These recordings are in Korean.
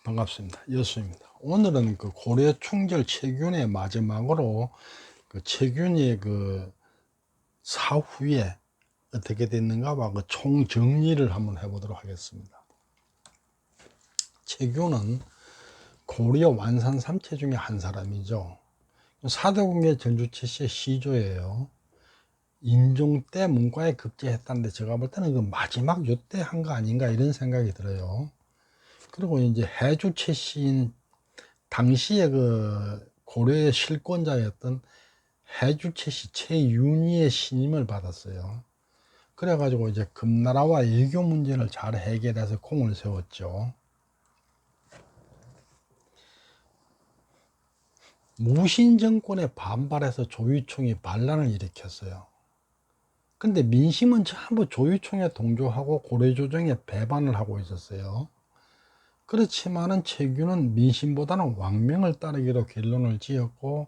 반갑습니다. 여수입니다. 오늘은 그 고려 충절 최균의 마지막으로 그 최균의 그 사후에 어떻게 됐는가와 그 총정리를 한번 해보도록 하겠습니다. 최균은 고려 완산 3체 중에 한 사람이죠. 사대공의 전주최 씨의 시조예요. 인종 때 문과에 급제했다는데 제가 볼 때는 그 마지막 요때 한 거 아닌가 이런 생각이 들어요. 그리고 이제 해주 최씨인 당시에 그 고려의 실권자였던 해주채씨 최윤희의 신임을 받았어요. 그래가지고 이제 금나라와 외교 문제를 잘 해결해서 공을 세웠죠. 무신 정권에 반발해서 조유총이 반란을 일으켰어요. 근데 민심은 전부 조유총에 동조하고 고려조정에 배반을 하고 있었어요. 그렇지만은 최규는 민심보다는 왕명을 따르기로 결론을 지었고,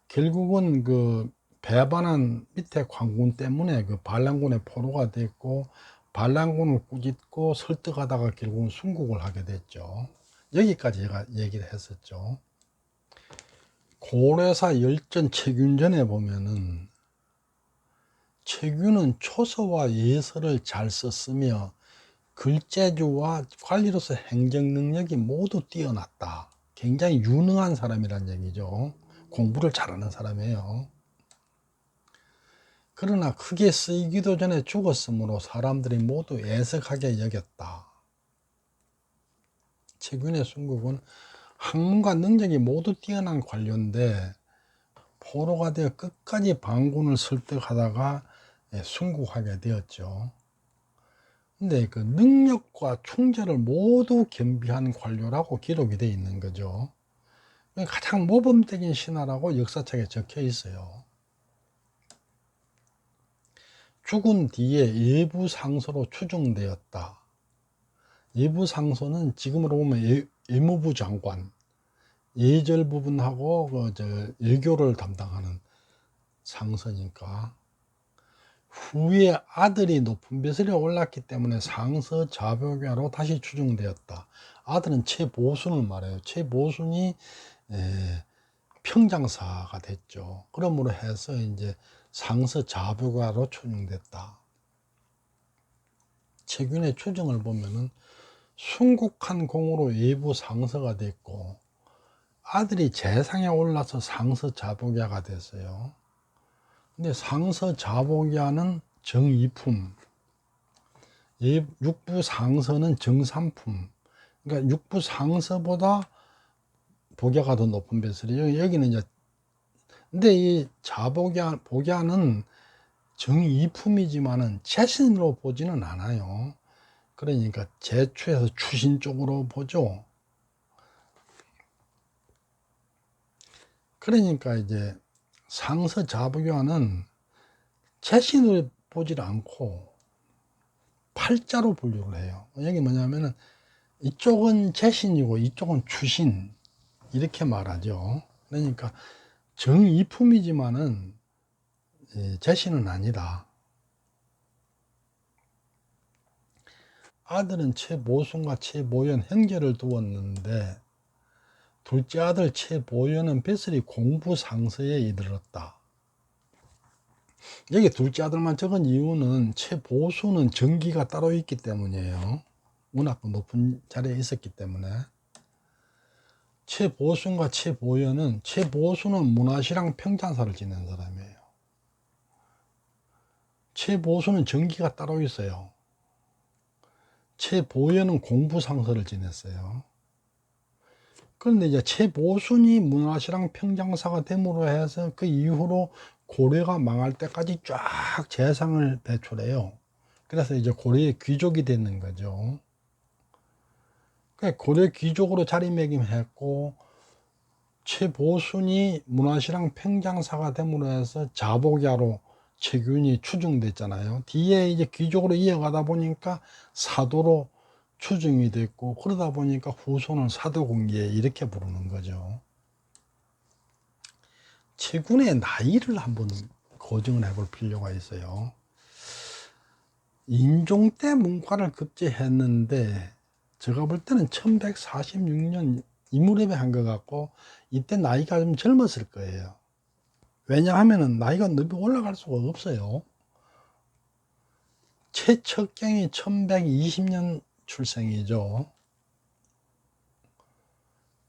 결국은 그 배반한 밑에 관군 때문에 그 반란군의 포로가 됐고, 반란군을 꾸짖고 설득하다가 결국은 순국을 하게 됐죠. 여기까지 제가 얘기를 했었죠. 고려사 열전 최균전에 보면은 최균은 초서와 예서를 잘 썼으며 글재주와 관리로서 행정 능력이 모두 뛰어났다. 굉장히 유능한 사람이란 얘기죠. 공부를 잘하는 사람이에요. 그러나 크게 쓰이기도 전에 죽었으므로 사람들이 모두 애석하게 여겼다. 최균의 순국은 학문과 능력이 모두 뛰어난 관료인데 포로가 되어 끝까지 반군을 설득하다가 순국하게 되었죠. 근데 그 능력과 충절을 모두 겸비한 관료라고 기록이 되어 있는 거죠. 가장 모범적인 신하라고 역사책에 적혀 있어요. 죽은 뒤에 예부 상소로 추정되었다. 예부 상소는 지금으로 보면 예무부 장관, 예절 부분하고 외교를 담당하는 상서니까, 후에 아들이 높은 벼슬에 올랐기 때문에 상서 자복야로 다시 추정되었다. 아들은 최보순을 말해요. 최보순이 평장사가 됐죠. 그러므로 해서 이제 상서 자복야로 추정됐다. 최균의 추정을 보면은 순국한 공으로 외부 상서가 됐고, 아들이 재상에 올라서 상서 자복야가 됐어요. 근데 상서 자복야는 정이품, 육부 상서는 정삼품. 그러니까 육부 상서보다 복야가 더 높은 벼슬이에요. 여기는 이제, 근데 이 복야는 정이품이지만은 재신으로 보지는 않아요. 그러니까 제추에서 추신 쪽으로 보죠. 그러니까 이제 상서 자복야는 재신으로 보질 않고 팔자로 분류를 해요. 여기 뭐냐면은 이쪽은 재신이고 이쪽은 추신 이렇게 말하죠. 그러니까 정이품이지만은 재신은 아니다. 아들은 최보순과 최보연 형제를 두었는데 둘째 아들 최보연은 벼슬이 공부상서에 이르렀다. 여기 둘째 아들만 적은 이유는 최보순은 정기가 따로 있기 때문이에요. 워낙 높은 자리에 있었기 때문에. 최보순과 최보순은 문화시랑 평장사를 지낸 사람이에요. 최보순은 정기가 따로 있어요. 최보연은 공부상서를 지냈어요. 그런데 이제 최보순이 문화시랑 평장사가 됨으로 해서 그 이후로 고려가 망할 때까지 쫙 재상을 배출해요. 그래서 이제 고려의 귀족이 되는 거죠. 고려 귀족으로 자리매김했고, 최보순이 문화시랑 평장사가 됨으로 해서 자복야로 최균이 추정됐잖아요. 뒤에 이제 귀족으로 이어가다 보니까 사도로 추정이 됐고, 그러다 보니까 후손은 사도공계 이렇게 부르는 거죠. 최균의 나이를 한번 고정을 해볼 필요가 있어요. 인종 때 문과를 급제했는데 제가 볼 때는 1146년 이무렵에 한 것 같고, 이때 나이가 좀 젊었을 거예요. 왜냐하면은 나이가 너무 올라갈 수가 없어요. 최측경이 1120년 출생이죠.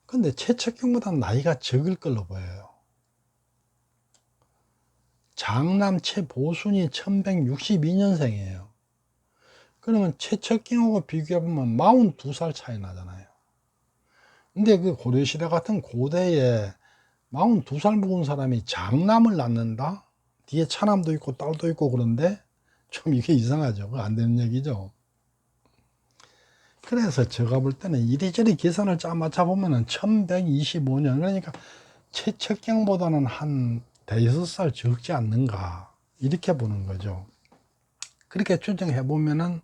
근데 최측경보다는 나이가 적을 걸로 보여요. 장남 최보순이 1162년생이에요. 그러면 최측경하고 비교해보면 42살 차이 나잖아요. 근데 그 고려시대 같은 고대에 42살 먹은 사람이 장남을 낳는다? 뒤에 차남도 있고 딸도 있고 그런데 좀 이게 이상하죠. 그거 안 되는 얘기죠. 그래서 제가 볼 때는 이리저리 계산을 짜 맞춰 보면은 1125년, 그러니까 최측경보다는 한 대여섯 살 적지 않는가, 이렇게 보는 거죠. 그렇게 추정해 보면은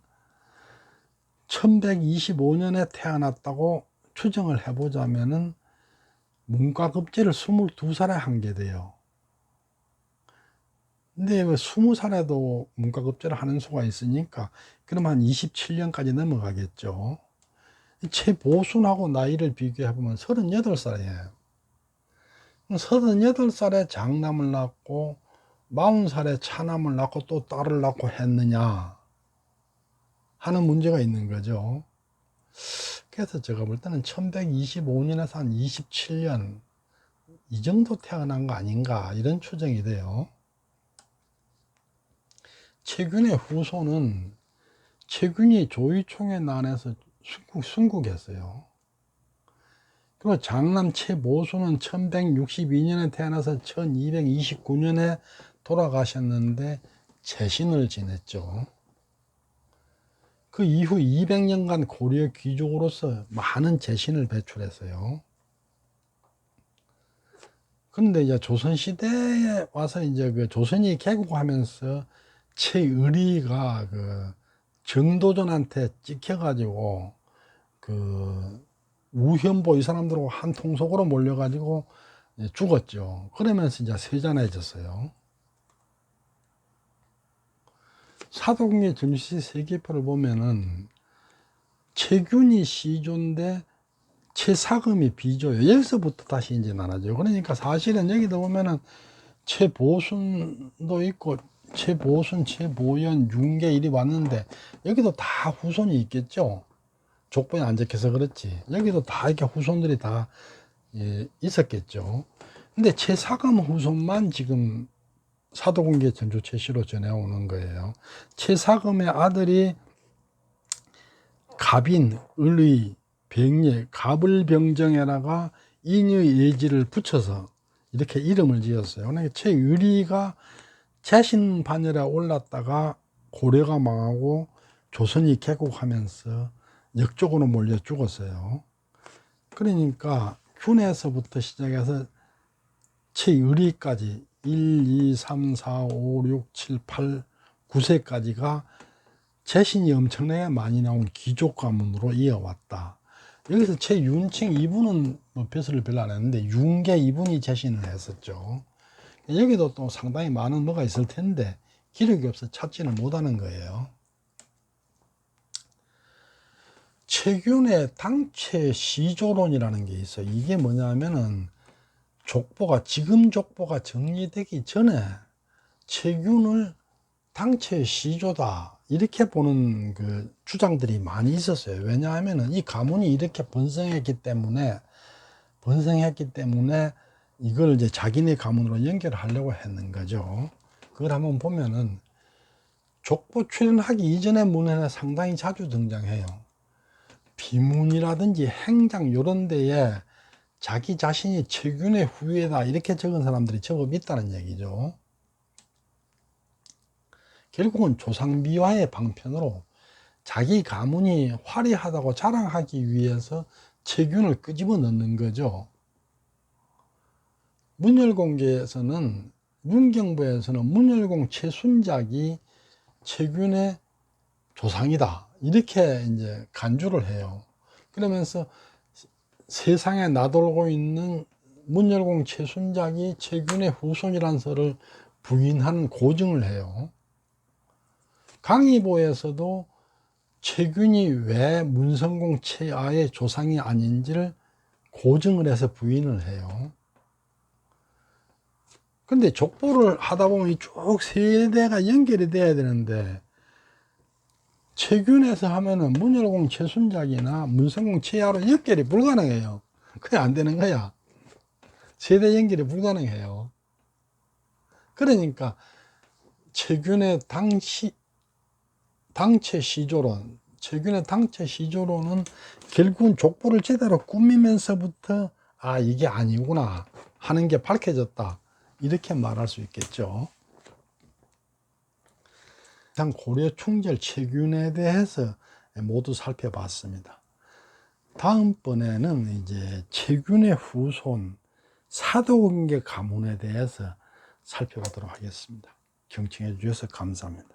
1125년에 태어났다고 추정을 해보자면은 문과급제를 22살에 한 게 돼요. 근데 왜 20살에도 문과급제를 하는 수가 있으니까 그럼 한 27년까지 넘어가겠죠. 최보순하고 나이를 비교해보면 38살이에요. 38살에 장남을 낳고 40살에 차남을 낳고 또 딸을 낳고 했느냐 하는 문제가 있는 거죠. 그래서 제가 볼 때는 1125년에서 한 27년 이 정도 태어난 거 아닌가, 이런 추정이 돼요. 최균의 후손은 최균이 조의총에 난해서 순국했어요. 그리고 장남 최보수는 1162년에 태어나서 1229년에 돌아가셨는데 재신을 지냈죠. 그 이후 200년간 고려 귀족으로서 많은 재신을 배출했어요. 그런데 이제 조선시대에 와서 이제 그 조선이 개국하면서 최의리가 그 정도전한테 찍혀가지고 그 우현보 이 사람들하고 한 통속으로 몰려가지고 죽었죠. 그러면서 이제 세잔해졌어요. 사도궁의 전시 세계표를 보면은 최균이 시조인데 최사금이 비조예요. 여기서부터 다시 이제 나눠져요. 그러니까 사실은 여기도 보면은 최보순도 있고 최보순, 최보연, 윤계 이리 왔는데 여기도 다 후손이 있겠죠. 족보에 안 적혀서 그렇지. 여기도 다 이렇게 후손들이 다 있었겠죠. 근데 최사금 후손만 지금 사도궁계 전주 최씨로 전해오는 거예요. 최사금의 아들이 갑인, 을의, 병예, 갑을병정에다가 인의 예지를 붙여서 이렇게 이름을 지었어요. 그러니까 최의리가 재신 반열에 올랐다가 고려가 망하고 조선이 개국하면서 역적으로 몰려 죽었어요. 그러니까 균에서부터 시작해서 최의리까지 1, 2, 3, 4, 5, 6, 7, 8, 9세까지가 재신이 엄청나게 많이 나온 귀족 가문으로 이어왔다. 여기서 최윤칭 이분은 뭐 벼슬을 별로 안 했는데 윤계 이분이 재신을 했었죠. 여기도 또 상당히 많은 뭐가 있을 텐데 기록이 없어 찾지는 못하는 거예요. 최균의 당최 시조론이라는 게 있어요. 이게 뭐냐면은 족보가 지금 족보가 정리되기 전에 최균을 당최 시조다 이렇게 보는 그 주장들이 많이 있었어요. 왜냐하면은 이 가문이 이렇게 번성했기 때문에 이걸 이제 자기네 가문으로 연결하려고 했는 거죠. 그걸 한번 보면은 족보 출연하기 이전의 문헌에 상당히 자주 등장해요. 비문이라든지 행장 이런 데에 자기 자신이 최균의 후예다 이렇게 적은 사람들이 제법 있다는 얘기죠. 결국은 조상미화의 방편으로 자기 가문이 화려하다고 자랑하기 위해서 최균을 끄집어 넣는 거죠. 문열공계에서는 문경부에서는 문열공 최순작이 최균의 조상이다 이렇게 이제 간주를 해요. 그러면서 세상에 나돌고 있는 문열공 최순작이 최균의 후손이라는 설을 부인하는 고증을 해요. 강의보에서도 최균이 왜 문성공 최아의 조상이 아닌지를 고증을 해서 부인을 해요. 근데 족보를 하다 보면 쭉 세대가 연결이 돼야 되는데, 최균에서 하면은 문열공 최순작이나 문성공 최야로 연결이 불가능해요. 그게 안 되는 거야. 세대 연결이 불가능해요. 그러니까 최균의 당체 시조론, 최균의 당체 시조론은 결국은 족보를 제대로 꾸미면서부터 아, 이게 아니구나 하는 게 밝혀졌다, 이렇게 말할 수 있겠죠. 고려 충절 최균에 대해서 모두 살펴봤습니다. 다음번에는 이제 최균의 후손 사도관계 가문에 대해서 살펴보도록 하겠습니다. 경청해 주셔서 감사합니다.